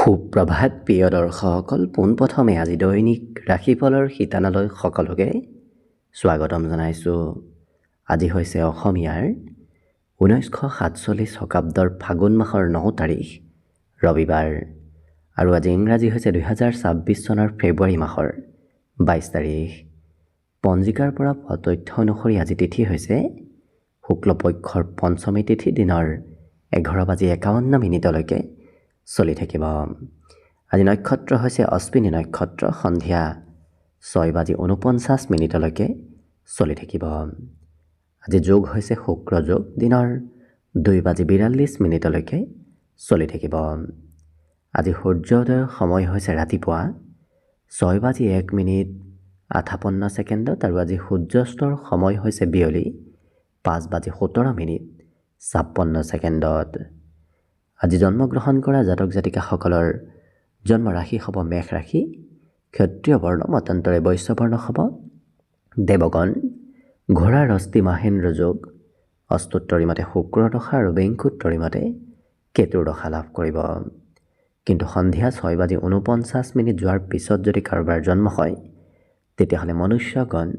সুপ্ৰভাত প্ৰিয় দৰ্শকসকল, পোনপ্ৰথমে আজি দৈনিক ৰাশিফলৰ শিতানলৈ সকলোকে স্বাগতম জনাইছোঁ। আজি হৈছে অসমীয়াৰ 1947 শকাব্দৰ ফাগুন মাহৰ 9 তাৰিখ ৰবিবাৰ আৰু আজি ইংৰাজী হৈছে 2026 চনৰ ফেব্ৰুৱাৰী মাহৰ 22 তাৰিখ। পঞ্জিকাৰ পৰা পোৱা তথ্য অনুসৰি আজি তিথি হৈছে শুক্লপক্ষৰ পঞ্চমী তিথি, দিনৰ 11:51 চলি থাকিব। আজি নক্ষত্ৰ হৈছে অশ্বিনী নক্ষত্ৰ, সন্ধিয়া 6:49 চলি থাকিব। আজি যোগ হৈছে শুক্ৰ যোগ, দিনৰ 2:42 চলি থাকিব। আজি সূৰ্যোদয়ৰ সময় হৈছে ৰাতিপুৱা 6:01:58 আৰু আজি সূৰ্যাস্তৰ সময় হৈছে বিয়লি 5:17:56। আজি জন্মগ্ৰহণ কৰা জাতক জাতিকাসকলৰ জন্ম ৰাশি হ'ব মেষ ৰাশি, ক্ষত্ৰিয় বৰ্ণ, মতান্তৰে বৈশ্য বৰ্ণ হ'ব দেৱগণ। ঘোঁৰা ৰস্তি মাহেন্দ্ৰ যোগ, অস্তোত্তৰী মতে শুক্ৰৰ দশা আৰু বেংকুত্তৰী মতে কেতুৰ দশা লাভ কৰিব। কিন্তু সন্ধিয়া 6:49 যোৱাৰ পিছত যদি কাৰোবাৰ জন্ম হয় তেতিয়াহ'লে মনুষ্যগণ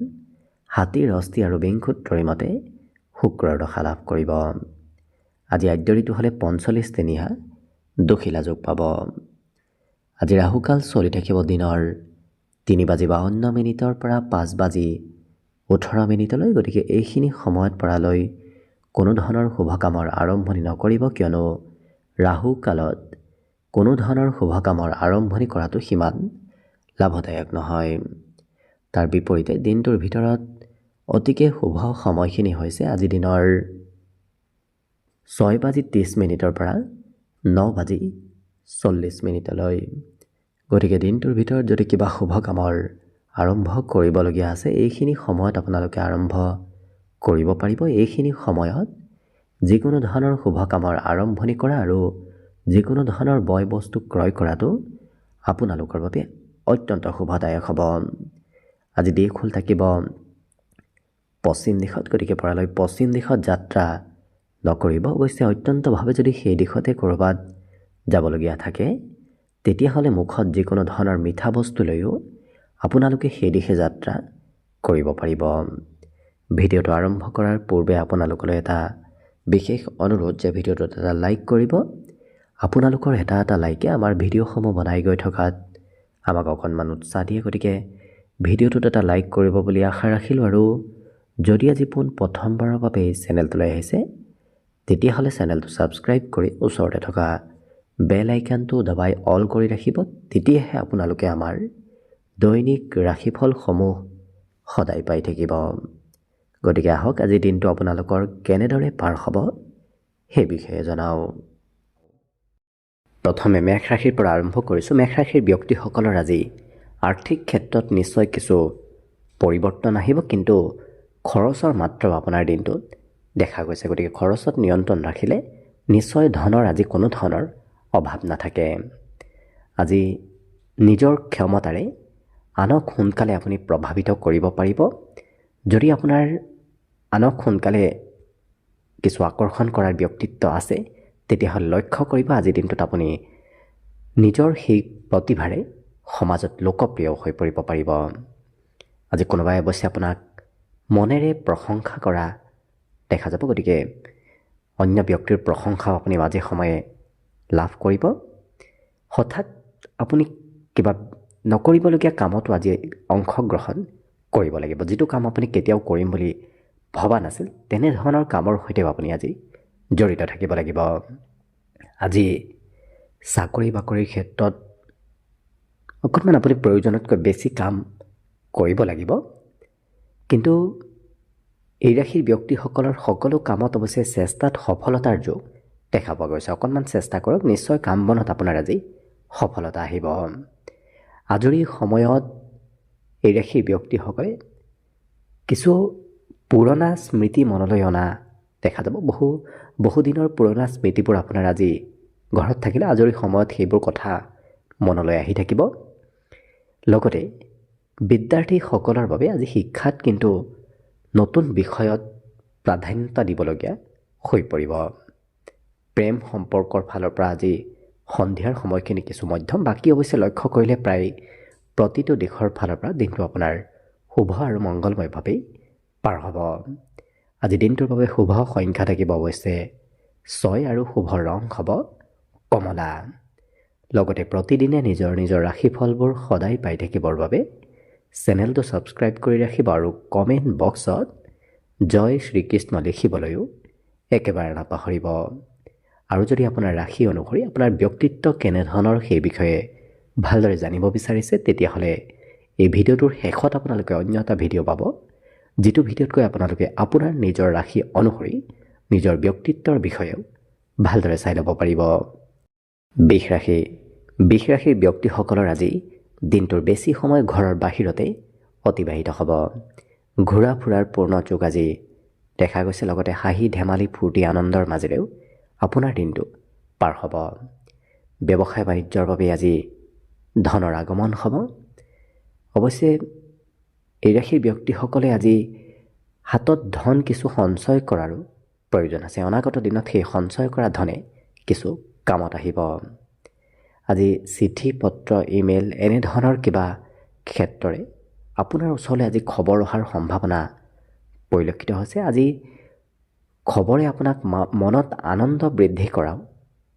হাতী ৰস্তি আৰু বেংকুত্তৰী মতে শুক্ৰৰ দশা লাভ কৰিব। আজি আদ্যৰিটো হ'লে 45 দোশিলা যোগ পাব। আজি ৰাহুকাল চলি থাকিব দিনৰ 3:52 পৰা 5:18। গতিকে এইখিনি সময়ত পৰালৈ কোনো ধৰণৰ শুভ কামৰ আৰম্ভণি নকৰিব, কিয়নো ৰাহু কালত কোনো ধৰণৰ শুভ কামৰ আৰম্ভণি কৰাটো সিমান লাভদায়ক নহয়। তাৰ বিপৰীতে দিনটোৰ ভিতৰত অতিকে শুভ সময়খিনি হৈছে আজি দিনৰ 6:30 পৰা 9:40। গতিকে দিনটোৰ ভিতৰত যদি কিবা শুভ কামৰ আৰম্ভ কৰিবলগীয়া আছে এইখিনি সময়ত আপোনালোকে আৰম্ভ কৰিব পাৰিব। এইখিনি সময়ত যিকোনো ধৰণৰ শুভ কামৰ আৰম্ভণি কৰা আৰু যিকোনো ধৰণৰ বয় বস্তু ক্ৰয় কৰাটো আপোনালোকৰ বাবে অত্যন্ত শুভদায়ক হ'ব। আজি দিশ হ'ল থাকিব পশ্চিম দিশত, গতিকে পৰালৈ পশ্চিম দিশত যাত্ৰা নকৰিব। অৱশ্যে অত্যন্তভাৱে যদি সেই দিশতে ক'ৰবাত যাবলগীয়া থাকে তেতিয়াহ'লে মুখত যিকোনো ধৰণৰ মিঠা বস্তু লৈও আপোনালোকে সেই দিশে যাত্ৰা কৰিব পাৰিব। ভিডিঅ'টো আৰম্ভ কৰাৰ পূৰ্বে আপোনালোকলৈ এটা বিশেষ অনুৰোধ যে ভিডিঅ'টোত এটা লাইক কৰিব। আপোনালোকৰ এটা লাইকে আমাৰ ভিডিঅ'সমূহ বনাই গৈ থকাত আমাক অকণমান উৎসাহ দিয়ে। গতিকে ভিডিঅ'টোত এটা লাইক কৰিব বুলি আশা ৰাখিলোঁ। আৰু যদি আজি প্ৰথমবাৰৰ বাবে এই চেনেলটোলৈ আহিছে তেতিয়াহ'লে চেনেলটো ছাবস্ক্ৰাইব কৰি ওচৰতে থকা বেল আইকনটো দবাই অল কৰি ৰাখিব। তেতিয়াহে আপোনালোকে আমাৰ দৈনিক ৰাশিফলসমূহ সদায় পাই থাকিব। গতিকে আহক আজি দিনটো আপোনালোকৰ কেনেদৰে পাৰ হ'ব সেই বিষয়ে জনাওঁ। প্ৰথমে মেষ ৰাশিৰ পৰা আৰম্ভ কৰিছোঁ। মেষ ৰাশিৰ ব্যক্তিসকলৰ আজি আৰ্থিক ক্ষেত্ৰত নিশ্চয় কিছু পৰিৱৰ্তন আহিব, কিন্তু খৰচৰ মাত্ৰাও আপোনাৰ দিনটোত দেখা গৈছে। গতিকে খৰচত নিয়ন্ত্ৰণ ৰাখিলে নিশ্চয় ধনৰ আজি কোনো ধৰণৰ অভাৱ নাথাকে। আজি নিজৰ ক্ষমতাৰে আনক সোনকালে আপুনি প্ৰভাৱিত কৰিব পাৰিব। যদি আপোনাৰ আনক সোনকালে কিছু আকৰ্ষণ কৰাৰ ব্যক্তিত্ব আছে তেতিয়াহ'লে লক্ষ্য কৰিব আজিৰ দিনটোত আপুনি নিজৰ সেই প্ৰতিভাৰে সমাজত লোকপ্ৰিয় হৈ পৰিব পাৰিব। আজি কোনোবাই অৱশ্যে আপোনাক মনেৰে প্ৰশংসা কৰা দেখা যাব। গতিকে অন্য ব্যক্তিৰ প্ৰশংসাও আপুনি মাজে সময়ে লাভ কৰিব। হঠাৎ আপুনি কিবা নকৰিবলগীয়া কামতো আজি অংশগ্ৰহণ কৰিব লাগিব। যিটো কাম আপুনি কেতিয়াও কৰিম বুলি ভবা নাছিল তেনেধৰণৰ কামৰ সৈতেও আপুনি আজি জড়িত থাকিব লাগিব। আজি চাকৰি বাকৰিৰ ক্ষেত্ৰত অকণমান আপুনি প্ৰয়োজনতকৈ বেছি কাম কৰিব লাগিব, কিন্তু এই ৰাশিৰ ব্যক্তিসকলৰ সকলো কামত অৱশ্যে চেষ্টাত সফলতাৰ যোগ দেখা পোৱা গৈছে। অকণমান চেষ্টা কৰক, নিশ্চয় কাম বনত আপোনাৰ আজি সফলতা আহিব। আজৰি সময়ত এই ৰাশিৰ ব্যক্তিসকলে কিছু পুৰণা স্মৃতি মনলৈ অনা দেখা যাব। বহুদিনৰ পুৰণা স্মৃতিবোৰ আপোনাৰ আজি ঘৰত থাকিলে আজৰি সময়ত সেইবোৰ কথা মনলৈ আহি থাকিব। লগতে বিদ্যাৰ্থীসকলৰ বাবে আজি শিক্ষাত কিন্তু নতুন বিষয়ত প্ৰাধান্যতা দিবলগীয়া হৈ পৰিব। প্ৰেম সম্পৰ্কৰ ফালৰ পৰা আজি সন্ধিয়াৰ সময়খিনি কিছু মধ্যম, বাকী অৱশ্যে লক্ষ্য কৰিলে প্ৰায় প্ৰতিটো দিশৰ ফালৰ পৰা দিনটো আপোনাৰ শুভ আৰু মংগলময়ভাৱেই পাৰ হ'ব। আজি দিনটোৰ বাবে শুভ সংখ্যা থাকিব অৱশ্যে 6 আৰু শুভ ৰং হ'ব কমলা। লগতে প্ৰতিদিনে নিজৰ নিজৰ ৰাশিফলবোৰ সদায় পাই থাকিবৰ বাবে চেনেলটো ছাবস্ক্ৰাইব কৰি ৰাখিব আৰু কমেণ্ট বক্সত জয় শ্ৰীকৃষ্ণ লিখিবলৈও একেবাৰে নাপাহৰিব। আৰু যদি আপোনাৰ ৰাশি অনুসৰি আপোনাৰ ব্যক্তিত্ব কেনেধৰণৰ সেই বিষয়ে ভালদৰে জানিব বিচাৰিছে, তেতিয়াহ'লে এই ভিডিঅ'টোৰ শেষত আপোনালোকে অন্য এটা ভিডিঅ' পাব, যিটো ভিডিঅ'তকৈ আপোনালোকে আপোনাৰ নিজৰ ৰাশি অনুসৰি নিজৰ ব্যক্তিত্বৰ বিষয়েও ভালদৰে চাই ল'ব পাৰিব। বৃষ ৰাশিৰ ব্যক্তিসকলৰ আজি দিনটোৰ বেছি সময় ঘৰৰ বাহিৰতে অতিবাহিত হ'ব। ঘূৰা ফুৰাৰ পূৰ্ণ যোগ আজি দেখা গৈছে। লগতে হাঁহি ধেমালি ফূৰ্তি আনন্দৰ মাজেৰেও আপোনাৰ দিনটো পাৰ হ'ব। ব্যৱসায় বাণিজ্যৰ বাবে আজি ধনৰ আগমন হ'ব। অৱশ্যে এই ৰাশিৰ ব্যক্তিসকলে আজি হাতত ধন কিছু সঞ্চয় কৰাৰো প্ৰয়োজন আছে। অনাগত দিনত সেই সঞ্চয় কৰা ধনে কিছু কামত আহিব। আজি চিঠি পত্ৰ ইমেইল এনেধৰণৰ কিবা ক্ষেত্ৰৰে আপোনাৰ ওচৰলৈ আজি খবৰ অহাৰ সম্ভাৱনা পৰিলক্ষিত হৈছে। আজি খবৰে আপোনাক মনত আনন্দ বৃদ্ধি কৰাও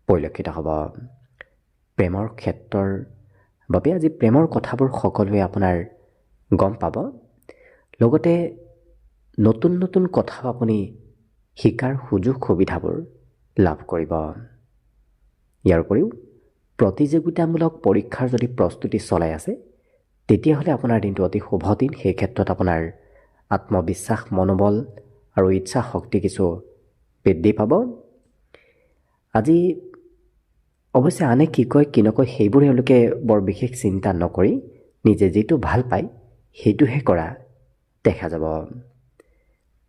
পৰিলক্ষিত হ'ব। প্ৰেমৰ ক্ষেত্ৰৰ বাবে আজি প্ৰেমৰ কথাবোৰ সকলোৱে আপোনাৰ গম পাব। লগতে নতুন নতুন কথাও আপুনি শিকাৰ সুযোগ সুবিধাবোৰ লাভ কৰিব। ইয়াৰ উপৰিও প্ৰতিযোগিতামূলক পৰীক্ষাৰ যদি প্ৰস্তুতি চলাই আছে, তেতিয়াহ'লে আপোনাৰ দিনটো অতি শুভ দিন। সেই ক্ষেত্ৰত আপোনাৰ আত্মবিশ্বাস, মনোবল আৰু ইচ্ছা শক্তি কিছু বৃদ্ধি পাব। আজি অৱশ্যে আনে কি কয় কি নকয় সেইবোৰ এওঁলোকে বৰ বিশেষ চিন্তা নকৰি নিজে যিটো ভাল পায় সেইটোহে কৰা দেখা যাব।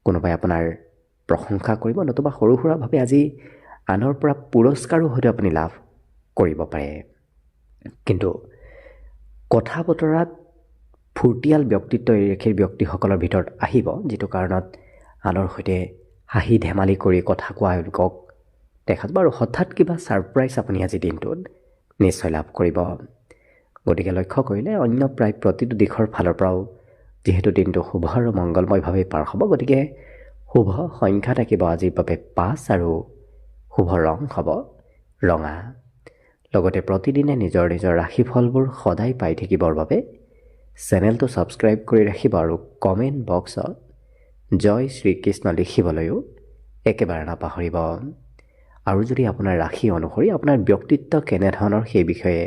কোনোবাই আপোনাৰ প্ৰশংসা কৰিব, নতুবা সৰু সুৰাভাৱে আজি আনৰ পৰা পুৰস্কাৰো হয়তো আপুনি লাভ কৰিব পাৰে। কিন্তু কথা বতৰাত ফূৰ্তিয়াল ব্যক্তিত্ব এই ৰাশিৰ ব্যক্তিসকলৰ ভিতৰত আহিব, যিটো কাৰণত আনৰ সৈতে হাঁহি ধেমালি কৰি কথা কোৱা এওঁলোকক দেখা যাব। আৰু হঠাৎ কিবা ছাৰপ্ৰাইজ আপুনি আজি দিনটোত নিশ্চয় লাভ কৰিব। গতিকে লক্ষ্য কৰিলে অন্য প্ৰায় প্ৰতিটো দিশৰ ফালৰ পৰাও যিহেতু দিনটো শুভ আৰু মংগলময়ভাৱে পাৰ হ'ব, গতিকে শুভ সংখ্যা থাকিব আজিৰ বাবে 5 আৰু শুভ ৰং হ'ব ৰঙা। লগতে প্ৰতিদিনে নিজৰ নিজৰ ৰাশিফলবোৰ সদায় পাই থাকিবৰ বাবে চেনেলটো ছাবস্ক্ৰাইব কৰি ৰাখিব আৰু কমেণ্ট বক্সত জয় শ্ৰীকৃষ্ণ লিখিবলৈও একেবাৰে নাপাহৰিব। আৰু যদি আপোনাৰ ৰাশি অনুসৰি আপোনাৰ ব্যক্তিত্ব কেনেধৰণৰ সেই বিষয়ে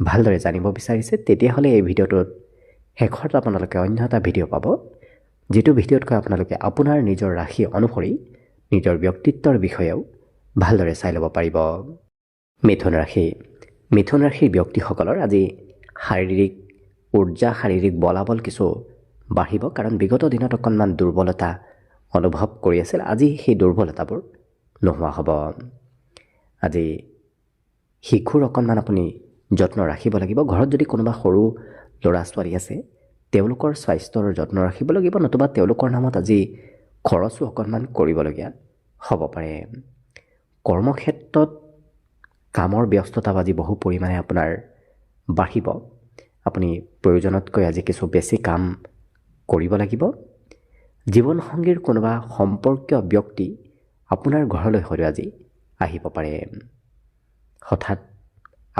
ভালদৰে জানিব বিচাৰিছে, তেতিয়াহ'লে এই ভিডিঅ'টোত শেষত আপোনালোকে অন্য এটা ভিডিঅ' পাব, যিটো ভিডিঅ'তকৈ আপোনালোকে আপোনাৰ নিজৰ ৰাশি অনুসৰি নিজৰ ব্যক্তিত্বৰ বিষয়েও ভালদৰে চাই ল'ব পাৰিব। মিথুন ৰাশিৰ ব্যক্তিসকলৰ আজি শাৰীৰিক উৰ্জা, শাৰীৰিক বলাবল কিছু বাঢ়িব। কাৰণ বিগত দিনত অকণমান দুৰ্বলতা অনুভৱ কৰি আছিল, আজি সেই দুৰ্বলতাবোৰ নোহোৱা হ'ব। আজি শিশুৰ অকণমান আপুনি যত্ন ৰাখিব লাগিব। ঘৰত যদি কোনোবা সৰু ল'ৰা ছোৱালী আছে, তেওঁলোকৰ স্বাস্থ্যৰ যত্ন ৰাখিব লাগিব, নতুবা তেওঁলোকৰ নামত আজি খৰচো অকণমান কৰিবলগীয়া হ'ব পাৰে। কৰ্মক্ষেত্ৰত কামৰ ব্যস্ততা আজি বহু পৰিমাণে আপোনাৰ বাঢ়িব। আপুনি প্ৰয়োজনতকৈ আজি কিছু বেছি কাম কৰিব লাগিব। জীৱনসংগীৰ কোনোবা সম্পৰ্কীয় ব্যক্তি আপোনাৰ ঘৰলৈ হয়তো আজি আহিব পাৰে। হঠাৎ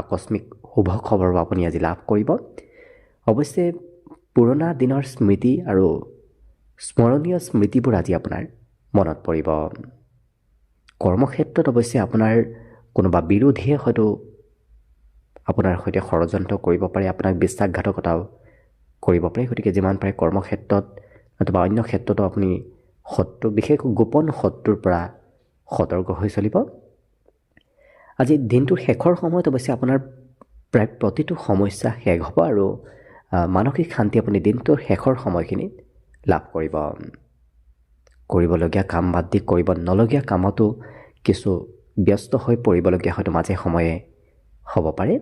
আকস্মিক শুভ খবৰ আপুনি আজি লাভ কৰিব। অৱশ্যে পুৰণা দিনৰ স্মৃতি আৰু স্মৰণীয় স্মৃতিবোৰ আজি আপোনাৰ মনত পৰিব। কৰ্মক্ষেত্ৰত অৱশ্যে আপোনাৰ কোনোবা বিৰোধীয়ে হয়তো আপোনাৰ সৈতে ষড়যন্ত্ৰ কৰিব পাৰে, আপোনাক বিশ্বাসঘাতকতাও কৰিব পাৰে। গতিকে যিমান পাৰে কৰ্মক্ষেত্ৰত নতুবা অন্য ক্ষেত্ৰতো আপুনি বিশেষ গোপন শত্ৰুৰ পৰা সতৰ্ক হৈ চলিব। আজি দিনটোৰ শেষৰ সময়ত অৱশ্যে আপোনাৰ প্ৰায় প্ৰতিটো সমস্যা শেষ হ'ব আৰু মানসিক শান্তি আপুনি দিনটোৰ শেষৰ সময়খিনিত লাভ কৰিব। কৰিবলগীয়া কাম বাদ দি কৰিব নলগীয়া কামতো কিছু ব্যস্ত হৈ পৰিবলগীয়া হয়তো মাজে সময়ে হ'ব পাৰে।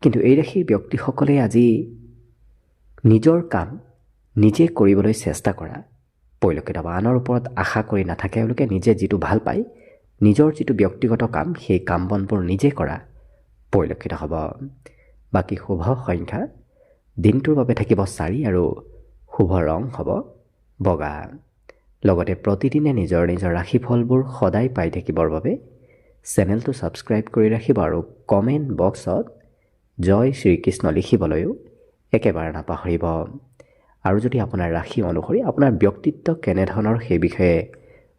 কিন্তু এই ৰাশিৰ ব্যক্তিসকলে আজি নিজৰ কাম নিজে কৰিবলৈ চেষ্টা কৰা পৰিলক্ষিত হ'ব। আনৰ ওপৰত আশা কৰি নাথাকে, এওঁলোকে নিজে যিটো ভাল পায় নিজৰ যিটো ব্যক্তিগত কাম সেই কাম বনবোৰ নিজে কৰা পৰিলক্ষিত হ'ব। বাকী শুভ সংখ্যা দিনটোৰ বাবে থাকিব 4 আৰু শুভ ৰং হ'ব বগা। লগতে প্ৰতিদিনে নিজৰ নিজৰ ৰাশিফলবোৰ সদায় পাই থাকিবৰ বাবে চেনেলটো ছাবস্ক্ৰাইব কৰি ৰাখিব আৰু কমেণ্ট বক্সত জয় শ্ৰীকৃষ্ণ লিখিবলৈও একেবাৰে নাপাহৰিব। আৰু যদি আপোনাৰ ৰাশি অনুসৰি আপোনাৰ ব্যক্তিত্ব কেনেধৰণৰ সেই বিষয়ে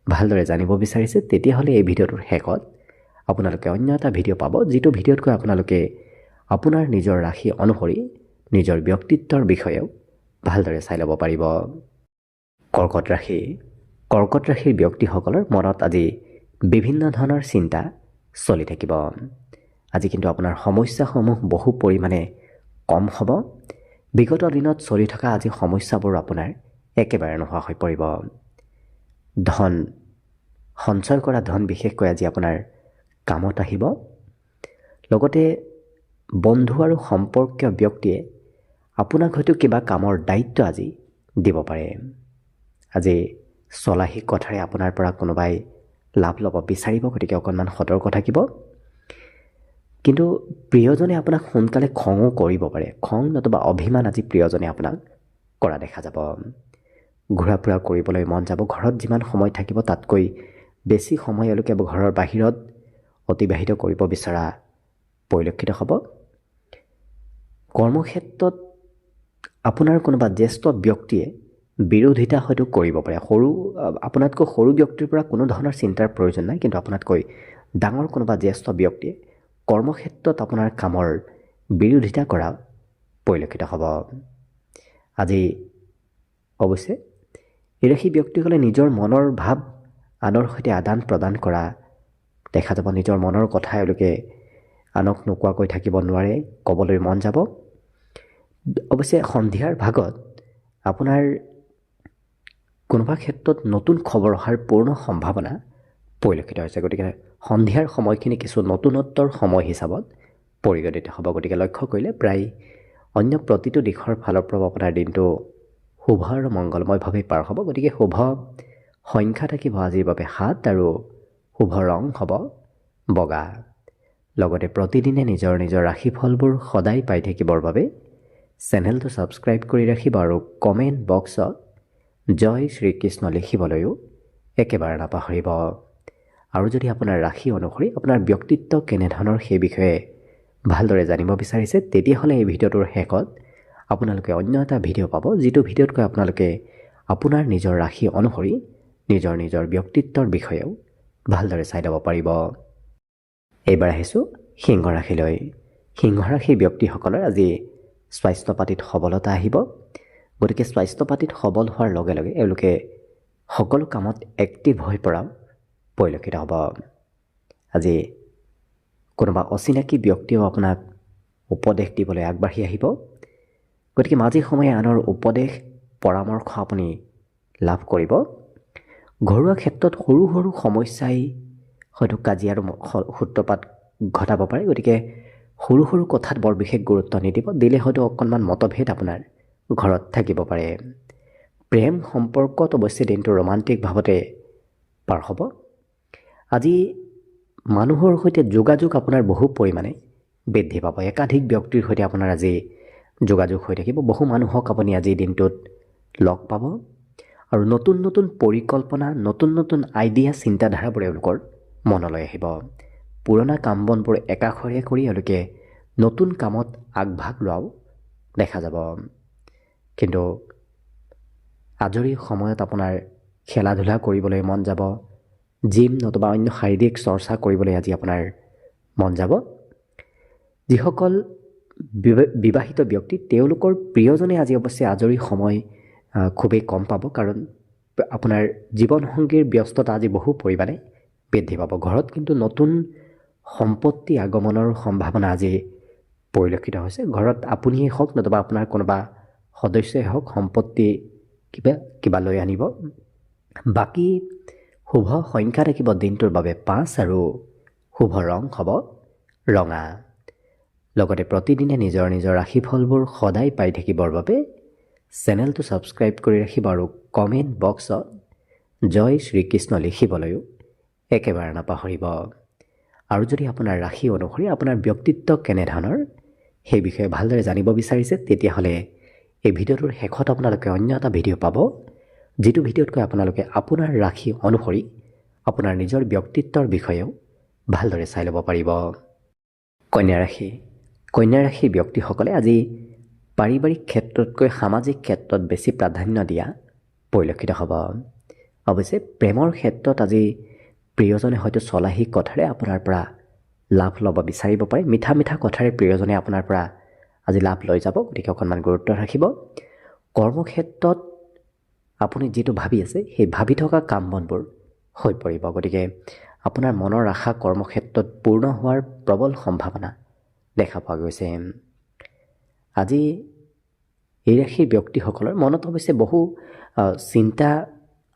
ভালদৰে জানিব বিচাৰিছে, তেতিয়াহ'লে এই ভিডিঅ'টোৰ শেষত আপোনালোকে অন্য এটা ভিডিঅ' পাব, যিটো ভিডিঅ'তকৈ আপোনালোকে আপোনাৰ নিজৰ ৰাশি অনুসৰি নিজৰ ব্যক্তিত্বৰ বিষয়েও ভালদৰে চাই ল'ব পাৰিব। কৰ্কট ৰাশি। কৰ্কট ৰাশিৰ ব্যক্তিসকলৰ মনত আজি বিভিন্ন ধৰণৰ চিন্তা চলি থাকিব। আজি কিন্তু আপোনাৰ সমস্যাসমূহ বহু পৰিমাণে কম হ'ব। বিগত দিনত চলি থকা আজি সমস্যাবোৰ আপোনাৰ একেবাৰে নোহোৱা হৈ পৰিব। ধন সঞ্চয় কৰা ধন বিশেষকৈ আজি আপোনাৰ কামত আহিব। লগতে বন্ধু আৰু সম্পৰ্কীয় ব্যক্তিয়ে আপোনাক হয়তো কিবা কামৰ দায়িত্ব আজি দিব পাৰে। আজি চলাহী কথাৰে আপোনাৰ পৰা কোনোবাই লাভ ল'ব বিচাৰিব, গতিকে অকণমান সতৰ্ক থাকিব। কিন্তু প্ৰিয়জনে আপোনাক সোনকালে খঙো কৰিব পাৰে। খং নতুবা অভিমান আজি প্ৰিয়জনে আপোনাক কৰা দেখা যাব। ঘূৰা ফুৰা কৰিবলৈ মন যাব। ঘৰত যিমান সময় থাকিব তাতকৈ বেছি সময় এওঁলোকে ঘৰৰ বাহিৰত অতিবাহিত কৰিব বিচৰা পৰিলক্ষিত হ'ব। কৰ্মক্ষেত্ৰত আপোনাৰ কোনোবা জ্যেষ্ঠ ব্যক্তিয়ে বিৰোধিতা হয়তো কৰিব পাৰে। আপোনাতকৈ সৰু ব্যক্তিৰ পৰা কোনো ধৰণৰ চিন্তাৰ প্ৰয়োজন নাই, কিন্তু আপোনাতকৈ ডাঙৰ কোনোবা জ্যেষ্ঠ ব্যক্তিয়ে কৰ্মক্ষেত্ৰত আপোনাৰ কামৰ বিৰোধিতা কৰা পৰিলক্ষিত হ'ব। আজি অৱশ্যে এই ৰাশি ব্যক্তিসকলে নিজৰ মনৰ ভাৱ আনৰ সৈতে আদান প্ৰদান কৰা দেখা যাব। নিজৰ মনৰ কথা এওঁলোকে আনক নোকোৱাকৈ থাকিব নোৱাৰে, ক'বলৈ মন যাব। অৱশ্যে সন্ধিয়াৰ ভাগত আপোনাৰ কোনোবা ক্ষেত্ৰত নতুন খবৰ অহাৰ পূৰ্ণ সম্ভাৱনা পৰিলক্ষিত হৈছে। গতিকে সন্ধিয়াৰ সময়খিনি কিছু নতুনত্বৰ সময় হিচাপত পৰিগণিত হ'ব। গতিকে লক্ষ্য কৰিলে প্ৰায় অন্য প্ৰতিটো দিশৰ ফালৰ পৰা আপোনাৰ দিনটো শুভ আৰু মংগলময়ভাৱে পাৰ হ'ব। গতিকে শুভ সংখ্যা থাকিব আজিৰ বাবে 7 আৰু শুভ ৰং হ'ব বগা। লগতে প্ৰতিদিনে নিজৰ নিজৰ ৰাশিফলবোৰ সদায় পাই থাকিবৰ বাবে চেনেলটো ছাবস্ক্ৰাইব কৰি ৰাখিব আৰু কমেণ্ট বক্সত জয় শ্ৰীকৃষ্ণ লিখিবলৈও একেবাৰে নাপাহৰিব। আৰু যদি আপোনাৰ ৰাশি অনুসৰি আপোনাৰ ব্যক্তিত্ব কেনেধৰণৰ সেই বিষয়ে ভালদৰে জানিব বিচাৰিছে, তেতিয়াহ'লে এই ভিডিঅ'টোৰ শেষত আপোনালোকে অন্য এটা ভিডিঅ' পাব, যিটো ভিডিঅ'তকৈ আপোনালোকে আপোনাৰ নিজৰ ৰাশি অনুসৰি নিজৰ নিজৰ ব্যক্তিত্বৰ বিষয়েও ভালদৰে চাই ল'ব পাৰিব। এইবাৰ আহিছোঁ সিংহ ৰাশিলৈ। সিংহ ৰাশিৰ ব্যক্তিসকলৰ আজি স্বাস্থ্য পাতিত সবলতা আহিব। গতিকে স্বাস্থ্য পাতিত সবল হোৱাৰ লগে লগে এওঁলোকে সকলো কামত এক্টিভ হৈ পৰাও পৰিলক্ষিত হ'ব। আজি কোনোবা অচিনাকি ব্যক্তিয়েও আপোনাক উপদেশ দিবলৈ আগবাঢ়ি আহিব। গতিকে মাজে সময়ে আনৰ উপদেশ পৰামৰ্শ আপুনি লাভ কৰিব। ঘৰুৱা ক্ষেত্ৰত সৰু সৰু সমস্যাই হয়তো কাজিয়াৰ সূত্ৰপাত ঘটাব পাৰে। গতিকে সৰু সৰু কথাত বৰ বিশেষ গুৰুত্ব নিদিব। দিলে হয়তো অকণমান মতভেদ আপোনাৰ ঘৰত থাকিব পাৰে। প্ৰেম সম্পৰ্কত অৱশ্যে দিনটো ৰোমান্টিক ভাৱতে পাৰ হ'ব। আজি মানুহৰ সৈতে যোগাযোগ আপোনাৰ বহু পৰিমাণে বৃদ্ধি পাব। একাধিক ব্যক্তিৰ সৈতে আপোনাৰ আজি যোগাযোগ হৈ থাকিব। বহু মানুহক আপুনি আজিৰ দিনটোত লগ পাব আৰু নতুন নতুন পৰিকল্পনা, নতুন নতুন আইডিয়া, চিন্তাধাৰাবোৰ এওঁলোকৰ মনলৈ আহিব। পুৰণা কাম বনবোৰ একাষৰীয়া কৰি এওঁলোকে নতুন কামত আগভাগ লোৱাও দেখা যাব। কিন্তু আজৰি সময়ত আপোনাৰ খেলা ধূলা কৰিবলৈ মন যাব। জিম নতুবা অন্য শাৰীৰিক চৰ্চা কৰিবলৈ আজি আপোনাৰ মন যাব। যিসকল বিবাহিত ব্যক্তি, তেওঁলোকৰ প্ৰিয়জনে আজি অৱশ্যে আজৰি সময় খুবেই কম পাব, কাৰণ আপোনাৰ জীৱনসংগীৰ ব্যস্ততা আজি বহু পৰিমাণে বৃদ্ধি পাব। ঘৰত কিন্তু নতুন সম্পত্তি আগমনৰ সম্ভাৱনা আজি পৰিলক্ষিত হৈছে। ঘৰত আপুনিয়েই হওক নতুবা আপোনাৰ কোনোবা সদস্যই হওক সম্পত্তি কিবা লৈ আনিব। বাকী শুভ সংখ্যা থাকিব দিনটোৰ বাবে 5 আৰু শুভ ৰং হ'ব ৰঙা। লগতে প্ৰতিদিনে নিজৰ নিজৰ ৰাশিফলবোৰ সদায় পাই থাকিবৰ বাবে চেনেলটো ছাবস্ক্ৰাইব কৰি ৰাখিব আৰু কমেণ্ট বক্সত জয় শ্ৰীকৃষ্ণ লিখিবলৈও একেবাৰে নাপাহৰিব। আৰু যদি আপোনাৰ ৰাশি অনুসৰি আপোনাৰ ব্যক্তিত্ব কেনেধৰণৰ সেই বিষয়ে ভালদৰে জানিব বিচাৰিছে, তেতিয়াহ'লে এই ভিডিঅ'টোৰ শেষত আপোনালোকে অন্য এটা ভিডিঅ' পাব, যিটো ভিডিঅ'তকৈ আপোনালোকে আপোনাৰ ৰাশি অনুসৰি আপোনাৰ নিজৰ ব্যক্তিত্বৰ বিষয়েও ভালদৰে চাই ল'ব পাৰিব। কন্যা ৰাশি। কন্যা ৰাশিৰ ব্যক্তিসকলে আজি পাৰিবাৰিক ক্ষেত্ৰতকৈ সামাজিক ক্ষেত্ৰত বেছি প্ৰাধান্য দিয়া পৰিলক্ষিত হ'ব। অৱশ্যে প্ৰেমৰ ক্ষেত্ৰত আজি প্ৰিয়জনে হয়তো চলাহী কথাৰে আপোনাৰ পৰা লাভ ল'ব বিচাৰিব পাৰে। মিঠা মিঠা কথাৰে প্ৰিয়জনে আপোনাৰ পৰা আজি লাভ লৈ যাব, গতিকে অকণমান গুৰুত্ব ৰাখিব। কৰ্মক্ষেত্ৰত আপুনি যিটো ভাবি আছে সেই ভাবি থকা কাম বনবোৰ হৈ পৰিব, গতিকে আপোনাৰ মনৰ আশা কৰ্মক্ষেত্ৰত পূৰ্ণ হোৱাৰ প্ৰবল সম্ভাৱনা দেখা পোৱা গৈছে। আজি এই ৰাশিৰ ব্যক্তিসকলৰ মনত অৱশ্যে বহু চিন্তা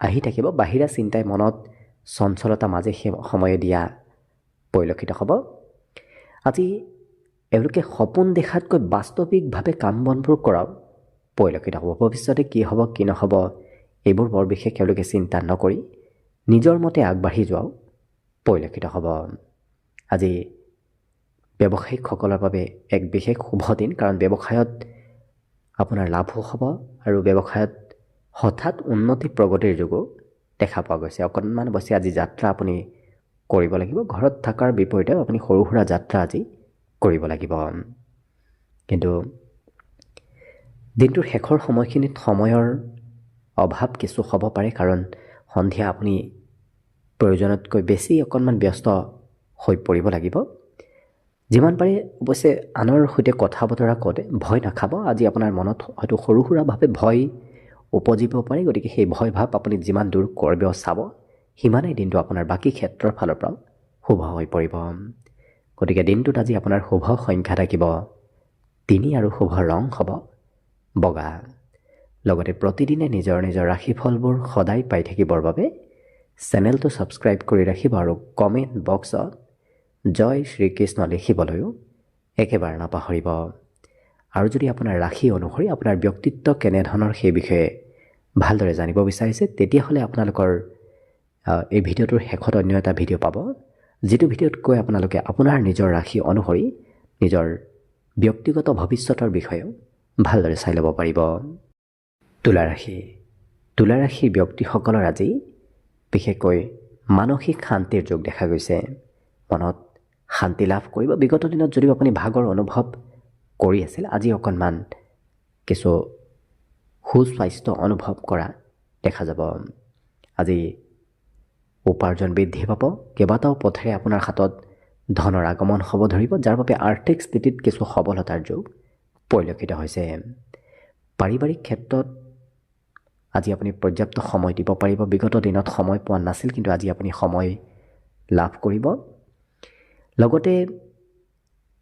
আহি থাকিব। বাহিৰা চিন্তাই মনত চঞ্চলতা মাজে সেই সময়ে দিয়া পৰিলক্ষিত হ'ব। আজি এওঁলোকে সপোন দেখাতকৈ বাস্তৱিকভাৱে কাম বনবোৰ কৰাও পৰিলক্ষিত হ'ব। ভৱিষ্যতে কি হ'ব কি নহ'ব এইবোৰ বৰ বিশেষ এওঁলোকে চিন্তা নকৰি নিজৰ মতে আগবাঢ়ি যোৱাও পৰিলক্ষিত হ'ব। আজি ব্যৱসায়িকসকলৰ বাবে এক বিশেষ শুভ দিন, কাৰণ ব্যৱসায়ত আপোনাৰ লাভো হ'ব আৰু ব্যৱসায়ত হঠাৎ উন্নতি প্ৰগতিৰ যোগো দেখা পোৱা গৈছে। অকণমান অৱশ্যে আজি যাত্ৰা আপুনি কৰিব লাগিব। ঘৰত থকাৰ বিপৰীতে আপুনি সৰু সুৰা যাত্ৰা আজি কৰিব লাগিব। কিন্তু দিনটোৰ শেষৰ সময়খিনিত সময়ৰ অভাৱ কিছু হ'ব পাৰে, কাৰণ সন্ধিয়া আপুনি প্ৰয়োজনতকৈ বেছি অকণমান ব্যস্ত হৈ পৰিব লাগিব। যিমান পাৰে অৱশ্যে আনৰ সৈতে কথা বতৰা কৰোঁতে ভয় নাখাব। আজি আপোনাৰ মনত হয়তো সৰু সুৰাভাৱে ভয় উপজিব পাৰে, গতিকে সেই ভয় ভাৱ আপুনি যিমান দূৰ কৰিব চাব, সিমানেই দিনটো আপোনাৰ বাকী ক্ষেত্ৰৰ ফালৰ পৰাও শুভ হৈ পৰিব। গতিকে দিনটোত আজি আপোনাৰ শুভ সংখ্যা থাকিব 3 আৰু শুভ ৰং হ'ব বগা। লগতে প্ৰতিদিনে নিজৰ নিজৰ ৰাশিফলবোৰ সদায় পাই থাকিবৰ বাবে চেনেলটো ছাবস্ক্ৰাইব কৰি ৰাখিব আৰু কমেণ্ট বক্সত জয় শ্ৰীকৃষ্ণ লিখিবলৈও একেবাৰে নাপাহৰিব। আৰু যদি আপোনাৰ ৰাশি অনুসৰি আপোনাৰ ব্যক্তিত্ব কেনেধৰণৰ সেই বিষয়ে ভালদৰে জানিব বিচাৰিছে, তেতিয়াহ'লে আপোনালোকৰ এই ভিডিঅ'টোৰ শেষত অন্য এটা ভিডিঅ' পাব, যিটো ভিডিঅ'ত কৈ আপোনালোকে আপোনাৰ নিজৰ ৰাশি অনুসৰি নিজৰ ব্যক্তিগত ভৱিষ্যতৰ বিষয়েও ভালদৰে চাই ল'ব পাৰিব। তুলা ৰাশি। তুলা ৰাশিৰ ব্যক্তিসকলৰ আজি বিশেষকৈ মানসিক শান্তিৰ যোগ দেখা গৈছে। মনত শান্তি লাভ কৰিব। বিগত দিনত যদিও আপুনি ভাগৰ অনুভৱ কৰি আছিল, আজি অকণমান কিছু সুস্বাস্থ্য অনুভৱ কৰা দেখা যাব। আজি উপাৰ্জন বৃদ্ধি পাব। কেইবাটাও পথেৰে আপোনাৰ হাতত ধনৰ আগমন হ'ব ধৰিব, যাৰ বাবে আৰ্থিক স্থিতিত কিছু সবলতাৰ যোগ পৰিলক্ষিত হৈছে। পাৰিবাৰিক ক্ষেত্ৰত আজি আপুনি পৰ্যাপ্ত সময় দিব পাৰিব। বিগত দিনত সময় পোৱা নাছিল, কিন্তু আজি আপুনি সময় লাভ কৰিব। লগতে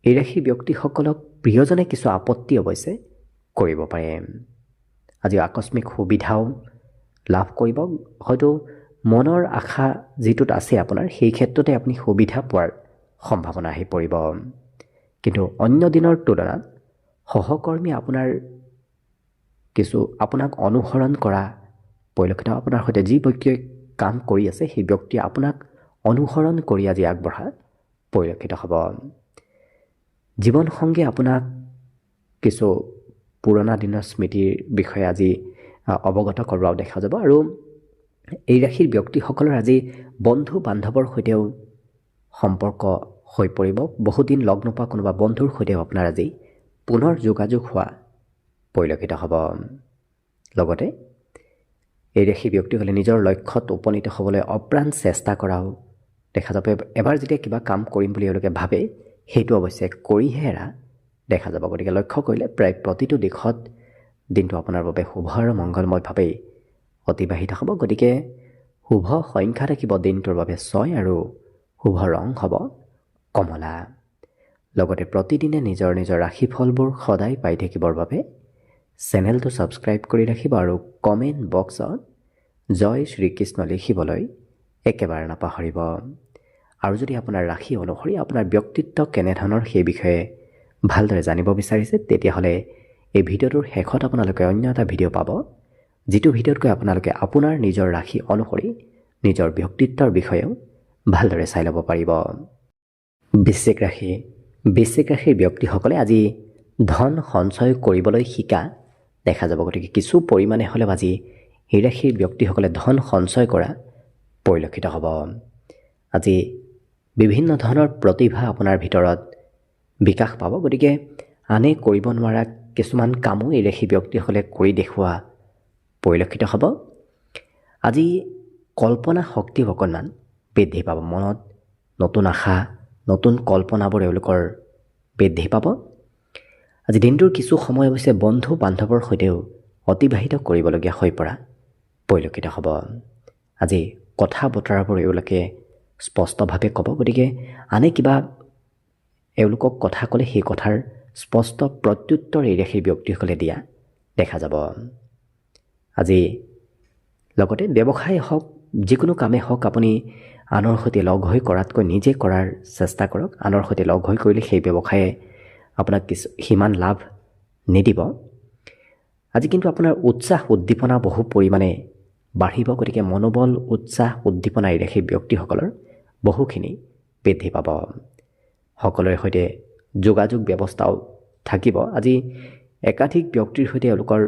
এই ৰাশিৰ ব্যক্তিসকলক প্ৰিয়জনে কিছু আপত্তি অৱশ্যে কৰিব পাৰে। আজি আকস্মিক সুবিধাও লাভ কৰিব। হয়তো মনৰ আশা যিটোত আছে আপোনাৰ, সেই ক্ষেত্ৰতে আপুনি সুবিধা পোৱাৰ সম্ভাৱনা আহি পৰিব। কিন্তু অন্য দিনৰ তুলনাত সহকৰ্মী আপোনাক অনুসৰণ কৰা পৰিলক্ষিত। আপোনাৰ সৈতে যি ব্যক্তিয়ে কাম কৰি আছে সেই ব্যক্তিয়ে আপোনাক অনুসৰণ কৰি আজি আগবঢ়া পৰিলক্ষিত হ'ব। জীৱনসংগী আপোনাক কিছু পুৰণা দিনৰ স্মৃতিৰ বিষয়ে আজি অৱগত কৰোৱাও দেখা যাব। আৰু এই ৰাশিৰ ব্যক্তিসকলৰ আজি বন্ধু বান্ধৱৰ সৈতেও সম্পৰ্ক হৈ পৰিব। বহুদিন লগ নোপোৱা কোনোবা বন্ধুৰ সৈতেও আপোনাৰ আজি পুনৰ যোগাযোগ হোৱা পৰিলক্ষিত হ'ব। লগতে এই ৰাশিৰ ব্যক্তিসকলে নিজৰ লক্ষ্যত উপনীত হ'বলৈ অপ্ৰাণ চেষ্টা কৰাও দেখা যাব। এবাৰ যেতিয়া কিবা কাম কৰিম বুলি এওঁলোকে ভাবে, সেইটো অৱশ্যে কৰিহে এৰা দেখা যাব। গতিকে লক্ষ্য কৰিলে প্ৰায় প্ৰতিটো দিশত দিনটো আপোনাৰ বাবে শুভ আৰু মংগলময়ভাৱেই অতিবাহিত হ'ব। গতিকে শুভ সংখ্যা থাকিব দিনটোৰ বাবে 6 আৰু শুভ ৰং হ'ব কমলা। লগতে প্ৰতিদিনে নিজৰ নিজৰ ৰাশিফলবোৰ সদায় পাই থাকিবৰ বাবে চেনেলটো ছাবস্ক্ৰাইব কৰি ৰাখিব আৰু কমেণ্ট বক্সত জয় শ্ৰীকৃষ্ণ লিখিবলৈ একেবাৰে নাপাহৰিব। আৰু যদি আপোনাৰ ৰাশি অনুসৰি আপোনাৰ ব্যক্তিত্ব কেনেধৰণৰ সেই বিষয়ে ভালদৰে জানিব বিচাৰিছে, তেতিয়াহ'লে এই ভিডিঅ'টোৰ শেষত আপোনালোকে অন্য এটা ভিডিঅ' পাব, যিটো ভিডিঅ'তকৈ আপোনালোকে আপোনাৰ নিজৰ ৰাশি অনুসৰি নিজৰ ব্যক্তিত্বৰ বিষয়েও ভালদৰে চাই ল'ব পাৰিব। বৃশ্চিক ৰাশিৰ ব্যক্তিসকলে আজি ধন সঞ্চয় কৰিবলৈ শিকা দেখা যাব। গতিকে কিছু পৰিমাণে হ'লেও আজি এই ৰাশিৰ ব্যক্তিসকলে ধন সঞ্চয় কৰা পৰিলক্ষিত হ'ব। আজি বিভিন্ন ধৰণৰ প্ৰতিভা আপোনাৰ ভিতৰত বিকাশ পাব। গতিকে আনে কৰিব নোৱাৰা কিছুমান কামো এই ৰাশি ব্যক্তিসকলে কৰি দেখুওৱা পৰিলক্ষিত হ'ব। আজি কল্পনা শক্তি অকণমান বৃদ্ধি পাব। মনত নতুন আশা, নতুন কল্পনাবোৰ এওঁলোকৰ বৃদ্ধি পাব। আজি দিনটোৰ কিছু সময় অৱশ্যে বন্ধু বান্ধৱৰ সৈতেও অতিবাহিত কৰিবলগীয়া হৈ পৰা পৰিলক্ষিত হ'ব। আজি কথা বতৰাবোৰ এওঁলোকে স্পষ্টভাৱে ক'ব। গতিকে আনে কিবা এওঁলোকক কথা ক'লে সেই কথাৰ স্পষ্ট প্ৰত্যুত্তৰ এই ৰাশিৰ ব্যক্তিসকলে দিয়া দেখা যাব। আজি লগতে ব্যৱসায় হওক, যিকোনো কামেই হওক, আপুনি আনৰ সৈতে লগ হৈ কৰাতকৈ নিজে কৰাৰ চেষ্টা কৰক। আনৰ সৈতে লগ হৈ কৰিলে সেই ব্যৱসায়ে আপোনাক সিমান লাভ নিদিব। আজি কিন্তু আপোনাৰ উৎসাহ উদ্দীপনা বহু পৰিমাণে বাঢ়িব। গতিকে মনোবল, উৎসাহ উদ্দীপনা এই ৰাশিৰ ব্যক্তিসকলৰ বহুখিনি বৃদ্ধি পাব। সকলোৰে সৈতে যোগাযোগ ব্যৱস্থাও থাকিব। আজি একাধিক ব্যক্তিৰ সৈতে এওঁলোকৰ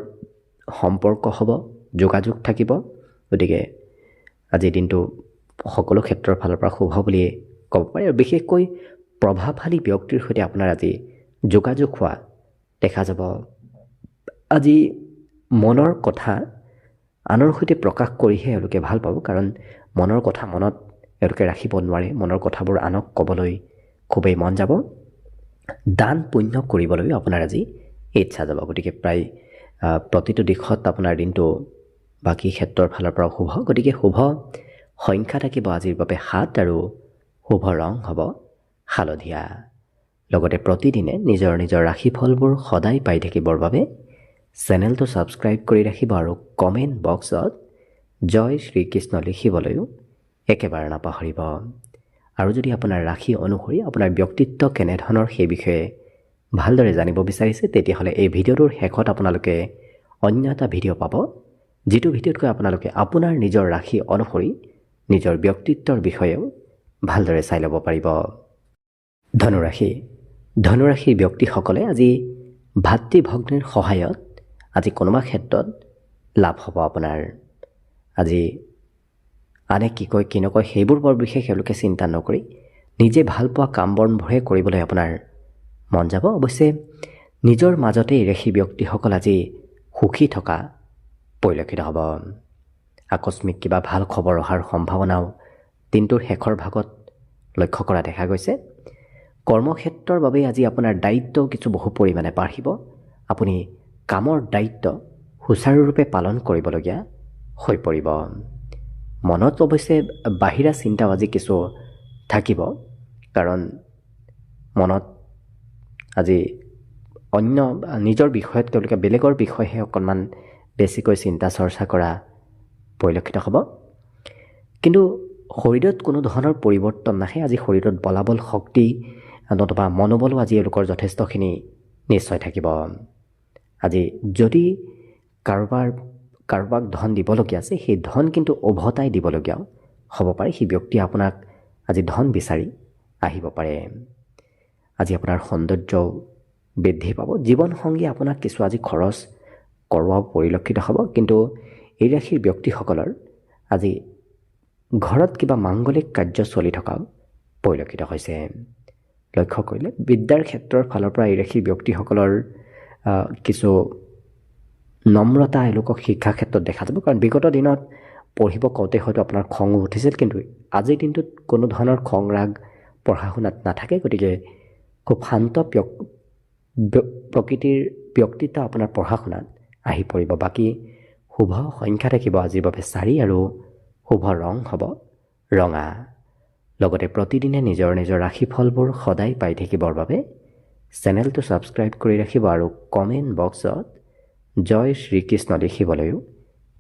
সম্পৰ্ক হ'ব, যোগাযোগ থাকিব। গতিকে আজিৰ দিনটো সকলো ক্ষেত্ৰৰ ফালৰ পৰা শুভ বুলিয়ে ক'ব পাৰি। আৰু বিশেষকৈ প্ৰভাৱশালী ব্যক্তিৰ সৈতে আপোনাৰ আজি যোগাযোগ হোৱা দেখা যাব। আজি মনৰ কথা আনৰ সৈতে প্ৰকাশ কৰিহে এওঁলোকে ভাল পাব। কাৰণ মনৰ কথা মনত এওঁলোকে ৰাখিব নোৱাৰে। মনৰ কথাবোৰ আনক ক'বলৈ খুবেই মন যাব। দান পুণ্য কৰিবলৈ আপোনাৰ আজি ইচ্ছা যাব। গতিকে প্ৰায় প্ৰতিটো দিশত আপোনাৰ দিনটো বাকী ক্ষেত্ৰৰ ফালৰ পৰাও শুভ। গতিকে শুভ সংখ্যা থাকিব আজিৰ বাবে 7 আৰু শুভ ৰং হ'ব হালধীয়া। লগতে প্ৰতিদিনে নিজৰ নিজৰ ৰাশিফলবোৰ সদায় পাই থাকিবৰ বাবে চেনেলটো ছাবস্ক্ৰাইব কৰি ৰাখিব আৰু কমেণ্ট বক্সত জয় শ্ৰীকৃষ্ণ লিখিবলৈও একেবাৰে নাপাহৰিব। আৰু যদি আপোনাৰ ৰাশি অনুসৰি আপোনাৰ ব্যক্তিত্ব কেনেধৰণৰ সেই বিষয়ে ভালদৰে জানিব বিচাৰিছে, তেতিয়াহ'লে এই ভিডিঅ'টোৰ শেষত আপোনালোকে অন্য এটা ভিডিঅ' পাব, যিটো ভিডিঅ'তকৈ আপোনালোকে আপোনাৰ নিজৰ ৰাশি অনুসৰি নিজৰ ব্যক্তিত্বৰ বিষয়েও ভালদৰে চাই ল'ব পাৰিব। ধনুৰাশিৰ ব্যক্তিসকলে আজি ভাতৃ ভগ্নীৰ সহায়ত আজি কোনোবা ক্ষেত্ৰত লাভ হ'ব আপোনাৰ। আজি আনে কি কয় কি নকয় সেইবোৰ বৰ বিশেষ এওঁলোকে চিন্তা নকৰি নিজে ভাল পোৱা কাম বনবোৰহে কৰিবলৈ আপোনাৰ মন যাব। অৱশ্যে নিজৰ মাজতে এই ৰাশি ব্যক্তিসকল আজি সুখী থকা পৰিলক্ষিত হ'ব। আকস্মিক কিবা ভাল খবৰ অহাৰ সম্ভাৱনাও দিনটোৰ শেষৰ ভাগত লক্ষ্য কৰা দেখা গৈছে। কৰ্মক্ষেত্ৰৰ বাবে আজি আপোনাৰ দায়িত্ব কিছু বহু পৰিমাণে বাঢ়িব। আপুনি কামৰ দায়িত্ব সুচাৰুৰূপে পালন কৰিবলগীয়া হৈ পৰিব। মনত অৱশ্যে বাহিৰা চিন্তাও আজি কিছু থাকিব। কাৰণ মনত আজি অন্য নিজৰ বিষয়ত তেওঁলোকে বেলেগৰ বিষয়েহে অকণমান বেছিকৈ চিন্তা চৰ্চা কৰা পৰিলক্ষিত হ'ব। কিন্তু শৰীৰত কোনো ধৰণৰ পৰিৱৰ্তন নাহে। আজি শৰীৰত বলাবল শক্তি নতুবা মনোবলো আজি এওঁলোকৰ যথেষ্টখিনি নিশ্চয় থাকিব। আজি যদি কাৰোবাক ধন দিবলগীয়া আছে, সেই ধন কিন্তু উভতাই দিবলগীয়াও হ'ব পাৰে। সেই ব্যক্তিয়ে আপোনাক আজি ধন বিচাৰি আহিব পাৰে। আজি আপোনাৰ সৌন্দৰ্যও বৃদ্ধি পাব। জীৱনসংগীয়ে আপোনাক কিছু আজি খৰচ কৰোৱাও পৰিলক্ষিত হ'ব। কিন্তু এই ৰাশিৰ ব্যক্তিসকলৰ আজি ঘৰত কিবা মাংগলিক কাৰ্য চলি থকাও পৰিলক্ষিত হৈছে। লক্ষ্য কৰিলে বিদ্যাৰ ক্ষেত্ৰৰ ফালৰ পৰা এই ৰাশিৰ ব্যক্তিসকলৰ কিছু নম্ৰতা এওঁলোকক শিক্ষা ক্ষেত্ৰত দেখা যাব। কাৰণ বিগত দিনত পঢ়িব কওঁতে হয়তো আপোনাৰ খং উঠিছিল, কিন্তু আজিৰ দিনটোত কোনো ধৰণৰ খং ৰাগ পঢ়া শুনাত নাথাকে। গতিকে খুব শান্ত প্ৰকৃতিৰ ব্যক্তিত্ব আপোনাৰ পঢ়া শুনাত আহি পৰিব। বাকী শুভ সংখ্যা থাকিব আজিৰ বাবে 4 আৰু শুভ ৰং হ'ব ৰঙা। লগতে প্ৰতিদিনে নিজৰ নিজৰ ৰাশিফলবোৰ সদায় পাই থাকিবৰ বাবে চেনেলটো ছাবস্ক্ৰাইব কৰি ৰাখিব আৰু কমেণ্ট বক্সত জয় শ্ৰীকৃষ্ণ লিখিবলৈও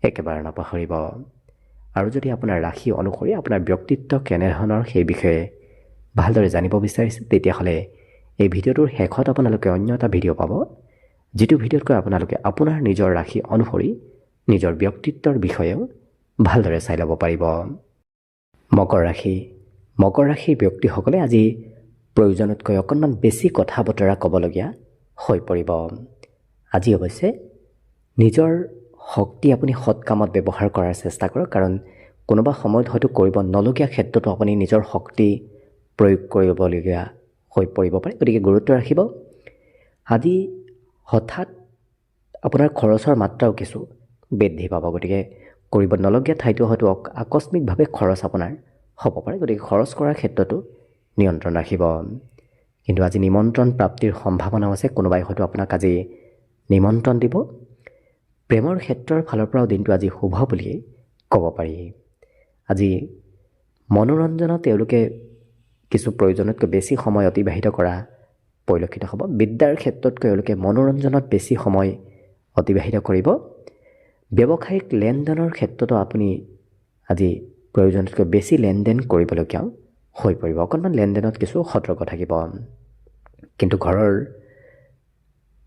একেবাৰে নাপাহৰিব। আৰু যদি আপোনাৰ ৰাশি অনুসৰি আপোনাৰ ব্যক্তিত্ব কেনেধৰণৰ সেই বিষয়ে ভালদৰে জানিব বিচাৰিছে, তেতিয়াহ'লে এই ভিডিঅ'টোৰ শেষত আপোনালোকে অন্য এটা ভিডিঅ' পাব, যিটো ভিডিঅ'তকৈ আপোনালোকে আপোনাৰ নিজৰ ৰাশি অনুসৰি নিজৰ ব্যক্তিত্বৰ বিষয়েও ভালদৰে চাই ল'ব পাৰিব। মকৰ ৰাশিৰ ব্যক্তিসকলে আজি প্ৰয়োজনতকৈ অকণমান বেছি কথা বতৰা ক'বলগীয়া হৈ পৰিব। আজি অৱশ্যে নিজৰ শক্তি আপুনি সৎ কামত ব্যৱহাৰ কৰাৰ চেষ্টা কৰক, কাৰণ কোনোবা সময়ত হয়তো কৰিব নলগীয়া ক্ষেত্ৰতো আপুনি নিজৰ শক্তি প্ৰয়োগ কৰিবলগীয়া হৈ পৰিব পাৰে। গতিকে গুৰুত্ব ৰাখিব। আজি হঠাৎ আপোনাৰ খৰচৰ মাত্ৰাও কিছু বৃদ্ধি পাব। গতিকে কৰিব নলগীয়া ঠাইতো হয়তো আকস্মিকভাৱে খৰচ আপোনাৰ হ'ব পাৰে। গতিকে খৰচ কৰাৰ ক্ষেত্ৰতো নিয়ন্ত্ৰণ ৰাখিব। কিন্তু আজি নিমন্ত্ৰণ প্ৰাপ্তিৰ সম্ভাৱনাও আছে। কোনোবাই হয়তো আপোনাক আজি নিমন্ত্ৰণ দিব। প্ৰেমৰ ক্ষেত্ৰৰ ফালৰ পৰাও দিনটো আজি শুভ বুলিয়েই ক'ব পাৰি। আজি মনোৰঞ্জনত তেওঁলোকে কিছু প্ৰয়োজনতকৈ বেছি সময় অতিবাহিত কৰা পৰিলক্ষিত হ'ব। বিদ্যাৰ ক্ষেত্ৰতকৈ তেওঁলোকে মনোৰঞ্জনত বেছি সময় অতিবাহিত কৰিব। ব্যৱসায়িক লেনদেনৰ ক্ষেত্ৰতো আপুনি আজি প্ৰয়োজনতকৈ বেছি লেনদেন কৰিবলগীয়াও হৈ পৰিব। অকণমান লেনদেনত কিছু সতৰ্ক থাকিব। কিন্তু ঘৰৰ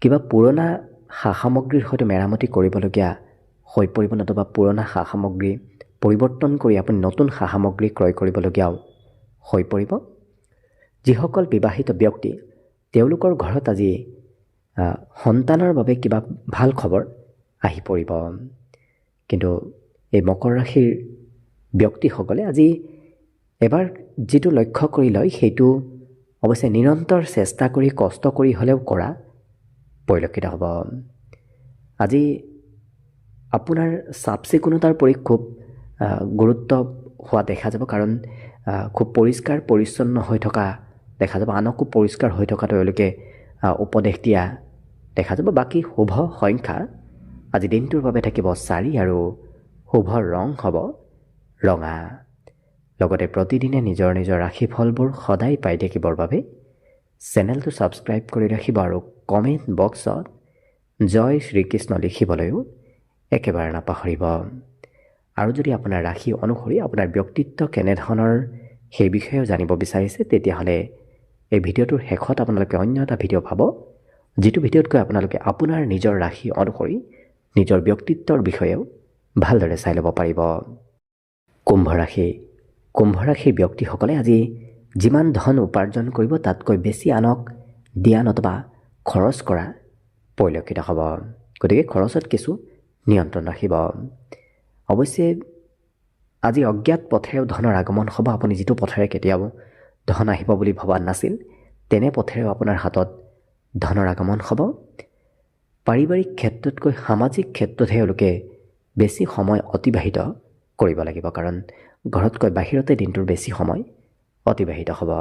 কিবা পুৰণা সা সামগ্ৰীৰ হয়তো মেৰামতি কৰিবলগীয়া হৈ পৰিব, নতুবা পুৰণা সা সামগ্ৰী পৰিৱৰ্তন কৰি আপুনি নতুন সা সামগ্ৰী ক্ৰয় কৰিবলগীয়াও হৈ পৰিব। যিসকল বিবাহিত ব্যক্তি তেওঁলোকৰ ঘৰত আজি সন্তানৰ বাবে কিবা ভাল খবৰ আহি পৰিব। কিন্তু এই মকৰ ৰাশিৰ ব্যক্তিসকলে আজি এবাৰ যিটো লক্ষ্য কৰি লয় সেইটো অৱশ্যে নিৰন্তৰ চেষ্টা কৰি কষ্ট কৰি হ'লেও কৰা পৰিলক্ষিত হ'ব। আজি আপোনাৰ চাফ চিকুণতাৰ প্ৰতি খুব গুৰুত্ব হোৱা দেখা যাব, কাৰণ খুব পৰিষ্কাৰ পৰিচ্ছন্ন হৈ থকা দেখা যাব। আনকো পৰিষ্কাৰ হৈ থকা তেওঁলোকে উপদেশ দিয়া দেখা যাব। বাকী শুভ সংখ্যা আজি দিনটোৰ বাবে থাকিব 4 আৰু শুভ ৰং হ'ব ৰঙা। লগতে প্ৰতিদিনে নিজৰ নিজৰ ৰাশিফলবোৰ সদায় পাই থাকিবৰ বাবে চেনেলটো ছাবস্ক্ৰাইব কৰি ৰাখিব আৰু কমেণ্ট বক্সত জয় শ্ৰীকৃষ্ণ লিখিবলৈও একেবাৰে নাপাহৰিব। আৰু যদি আপোনাৰ ৰাশি অনুসৰি আপোনাৰ ব্যক্তিত্ব কেনেধৰণৰ সেই বিষয়েও জানিব বিচাৰিছে, তেতিয়াহ'লে এই ভিডিঅ'টোৰ শেষত আপোনালোকে অন্য এটা ভিডিঅ' পাব, যিটো ভিডিঅ'তকৈ আপোনালোকে আপোনাৰ নিজৰ ৰাশি অনুসৰি নিজৰ ব্যক্তিত্বৰ বিষয়েও ভালদৰে চাই ল'ব পাৰিব। কুম্ভ ৰাশি। কুম্ভ ৰাশিৰ ব্যক্তিসকলে আজি যিমান ধন উপাৰ্জন কৰিব তাতকৈ বেছি আনক দিয়া নতুবা খৰচ কৰা পৰিলক্ষিত হ'ব। গতিকে খৰচত কিছু নিয়ন্ত্ৰণ ৰাখিব। অৱশ্যে আজি অজ্ঞাত পথেৰেও ধনৰ আগমন হ'ব। আপুনি যিটো পথেৰে কেতিয়াও ধন আহিব বুলি ভবা নাছিল, তেনে পথেৰেও আপোনাৰ হাতত ধনৰ আগমন হ'ব। পাৰিবাৰিক ক্ষেত্ৰতকৈ সামাজিক ক্ষেত্ৰতহে তেওঁলোকে বেছি সময় অতিবাহিত কৰিব লাগিব, কাৰণ ঘৰতকৈ বাহিৰতে দিনটোৰ বেছি সময় অতিবাহিত হ'ব।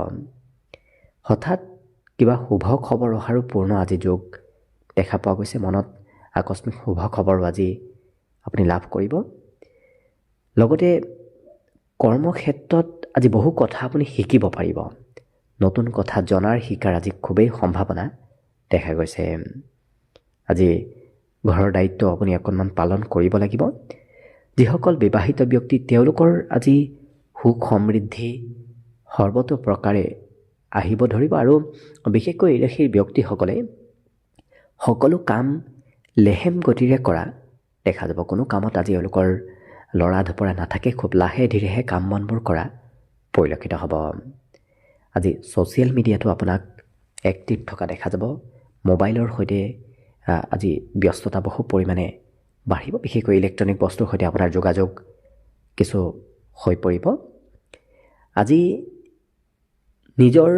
হঠাৎ কিবা শুভ খবৰ অহাৰো পূৰ্ণ আজি যোগ দেখা পোৱা গৈছে। মনত আকস্মিক শুভ খবৰো আজি আপুনি লাভ কৰিব। লগতে কৰ্মক্ষেত্ৰত আজি বহু কথা আপুনি শিকিব পাৰিব। নতুন কথা জনাৰ শিকাৰ আজি খুবেই সম্ভাৱনা দেখা গৈছে। আজি ঘৰৰ দায়িত্ব আপুনি অকণমান পালন কৰিব লাগিব। যিসকল বিবাহিত ব্যক্তি তেওঁলোকৰ আজি সুখ সমৃদ্ধি সৰ্বতো প্ৰকাৰে আহিব ধৰিব, আৰু বিশেষকৈ এই ৰাশিৰ ব্যক্তিসকলে সকলো কাম লেহেম গতিৰে কৰা দেখা যাব। কোনো কামত আজি এওঁলোকৰ লৰা ধপৰা নাথাকে। খুব লাহে ধীৰেহে কাম বনবোৰ কৰা পৰিলক্ষিত হ'ব। আজি ছ'চিয়েল মিডিয়াটো আপোনাক এক্টিভ থকা দেখা যাব। মোবাইলৰ সৈতে আজি ব্যস্ততা বহু পৰিমাণে বাঢ়িব। বিশেষকৈ ইলেক্ট্ৰনিক বস্তুৰ সৈতে আপোনাৰ যোগাযোগ কিছু হৈ পৰিব। আজি নিজৰ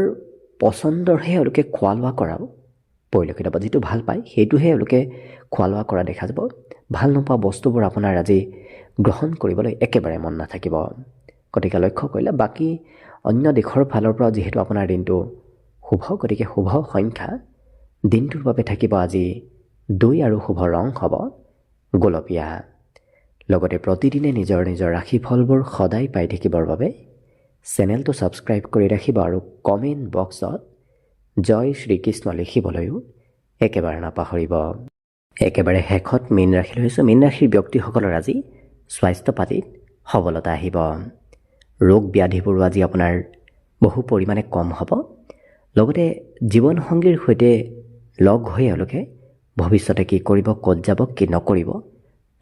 পচন্দৰহে এওঁলোকে খোৱা লোৱা কৰাও পৰিলক্ষিত হ'ব। যিটো ভাল পায় সেইটোহে এওঁলোকে খোৱা লোৱা কৰা দেখা যাব। ভাল নোপোৱা বস্তুবোৰ আপোনাৰ আজি গ্ৰহণ কৰিবলৈ একেবাৰে মন নাথাকিব। গতিকে লক্ষ্য কৰিলে বাকী অন্য দিশৰ ফালৰ পৰা যিহেতু আপোনাৰ দিনটো শুভ, গতিকে শুভ সংখ্যা দিনটোৰ বাবে থাকিব আজি 2 আৰু শুভ ৰং হ'ব গোলপীয়া। লগতে প্ৰতিদিনে নিজৰ নিজৰ ৰাশিফলবোৰ সদায় পাই থাকিবৰ বাবে চেনেলটো ছাবস্ক্ৰাইব কৰি ৰাখিব আৰু কমেণ্ট বক্সত জয় শ্ৰীকৃষ্ণ লিখিবলৈও একেবাৰে নাপাহৰিব। একেবাৰে শেষত মীন ৰাশি লৈছোঁ। মীন ৰাশিৰ ব্যক্তিসকলৰ আজি স্বাস্থ্য পাতিত সবলতা আহিব। ৰোগ ব্যাধিবোৰো আজি আপোনাৰ বহু পৰিমাণে কম হ'ব। লগতে জীৱনসংগীৰ সৈতে লগ হৈ এওঁলোকে ভৱিষ্যতে কি কৰিব, ক'ত যাব, কি নকৰিব,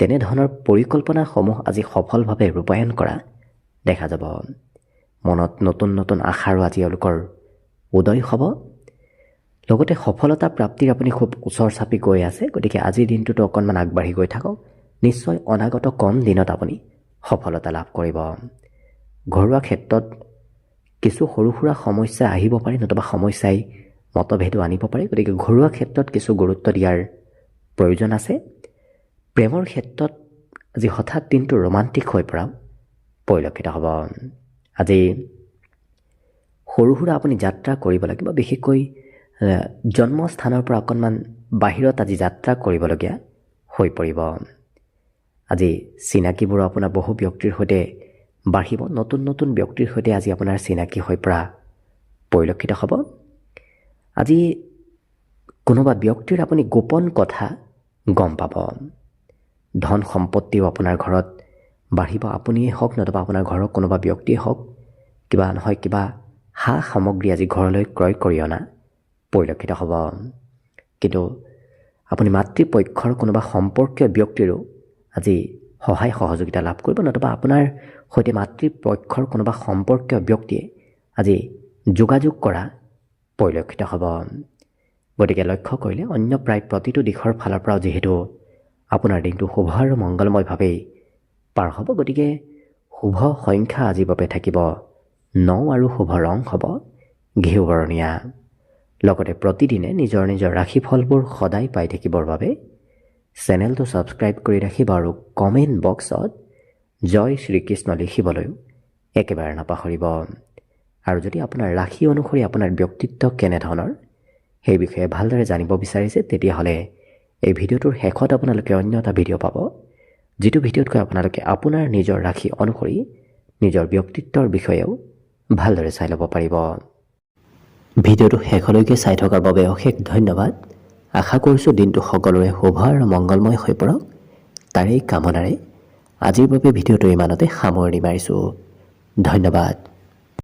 তেনেধৰণৰ পৰিকল্পনাসমূহ আজি সফলভাৱে ৰূপায়ণ কৰা দেখা যাব। মনত নতুন নতুন আশাৰো আজি এওঁলোকৰ উদয় হ'ব। লগতে সফলতা প্ৰাপ্তিৰ আপুনি খুব ওচৰ চাপি গৈ আছে। গতিকে আজিৰ দিনটোতো অকণমান আগবাঢ়ি গৈ থাকক। নিশ্চয় অনাগত কম দিনত আপুনি সফলতা লাভ কৰিব। ঘৰুৱা ক্ষেত্ৰত কিছু সৰু সুৰা সমস্যা আহিব পাৰে, নতুবা সমস্যাই মতভেদো আনিব পাৰে। গতিকে ঘৰুৱা ক্ষেত্ৰত কিছু গুৰুত্ব দিয়াৰ প্ৰয়োজন আছে। প্ৰেমৰ ক্ষেত্ৰত আজি হঠাৎ দিনটো ৰোমান্টিক হৈ পৰা পৰিলক্ষিত হ'ব। আজি সৰু সুৰা আপুনি যাত্ৰা কৰিব লাগিব, বিশেষকৈ জন্মস্থানৰ পৰা অকণমান বাহিৰত আজি যাত্ৰা কৰিবলগীয়া হৈ পৰিব। আজি চিনাকিবোৰো আপোনাৰ বহু ব্যক্তিৰ সৈতে বাঢ়িব। নতুন নতুন ব্যক্তিৰ সৈতে আজি আপোনাৰ চিনাকি হৈ পৰা পৰিলক্ষিত হ'ব। আজি কোনোবা ব্যক্তিৰ আপুনি গোপন কথা গম পাব। ধন সম্পত্তিও আপোনাৰ ঘৰত বাঢ়িব। আপুনিয়ে হওক নতুবা আপোনাৰ ঘৰৰ কোনোবা ব্যক্তিয়ে হওক, কিবা নহয় কিবা সা সামগ্ৰী আজি ঘৰলৈ ক্ৰয় কৰি অনা পৰিলক্ষিত হ'ব। কিন্তু আপুনি মাতৃপক্ষৰ কোনোবা সম্পৰ্কীয় ব্যক্তিৰো আজি সহায় সহযোগিতা লাভ কৰিব, নতুবা আপোনাৰ সৈতে মাতৃপক্ষৰ কোনোবা সম্পৰ্কীয় ব্যক্তিয়ে আজি যোগাযোগ কৰা পৰিলক্ষিত হ'ব। গতিকে লক্ষ্য কৰিলে অন্য প্ৰায় প্ৰতিটো দিশৰ ফালৰ পৰাও যিহেতু আপোনাৰ দিনটো শুভ আৰু মংগলময়ভাৱেই পাৰ হ'ব। গতিকে শুভ সংখ্যা আজিৰ বাবে থাকিব 9 আৰু শুভ ৰং হ'ব ঘিউ বৰণীয়া। লগতে প্ৰতিদিনে নিজৰ নিজৰ ৰাশিফলবোৰ সদায় পাই থাকিবৰ বাবে চেনেলটো ছাবস্ক্ৰাইব কৰি ৰাখিব আৰু কমেণ্ট বক্সত জয় শ্ৰীকৃষ্ণ লিখিবলৈও একেবাৰে নাপাহৰিব। আৰু যদি আপোনাৰ ৰাশি অনুসৰি আপোনাৰ ব্যক্তিত্ব কেনেধৰণৰ সেই বিষয়ে ভালদৰে জানিব বিচাৰিছে, তেতিয়াহ'লে এই ভিডিঅ'টোৰ শেষত আপোনালোকে অন্য এটা ভিডিঅ' পাব, যিটো ভিডিঅ'তকৈ আপোনালোকে আপোনাৰ নিজৰ ৰাশি অনুসৰি নিজৰ ব্যক্তিত্বৰ বিষয়েও ভালদৰে চাই ল'ব পাৰিব। ভিডিঅ'টো শেষলৈকে চাই থকাৰ বাবে অশেষ ধন্যবাদ। আশা কৰিছোঁ দিনটো সকলোৰে শুভ আৰু মংগলময় হৈ পৰক। তাৰেই কামনাৰে আজিৰ বাবে ভিডিঅ'টো ইমানতে সামৰণি মাৰিছোঁ। ধন্যবাদ।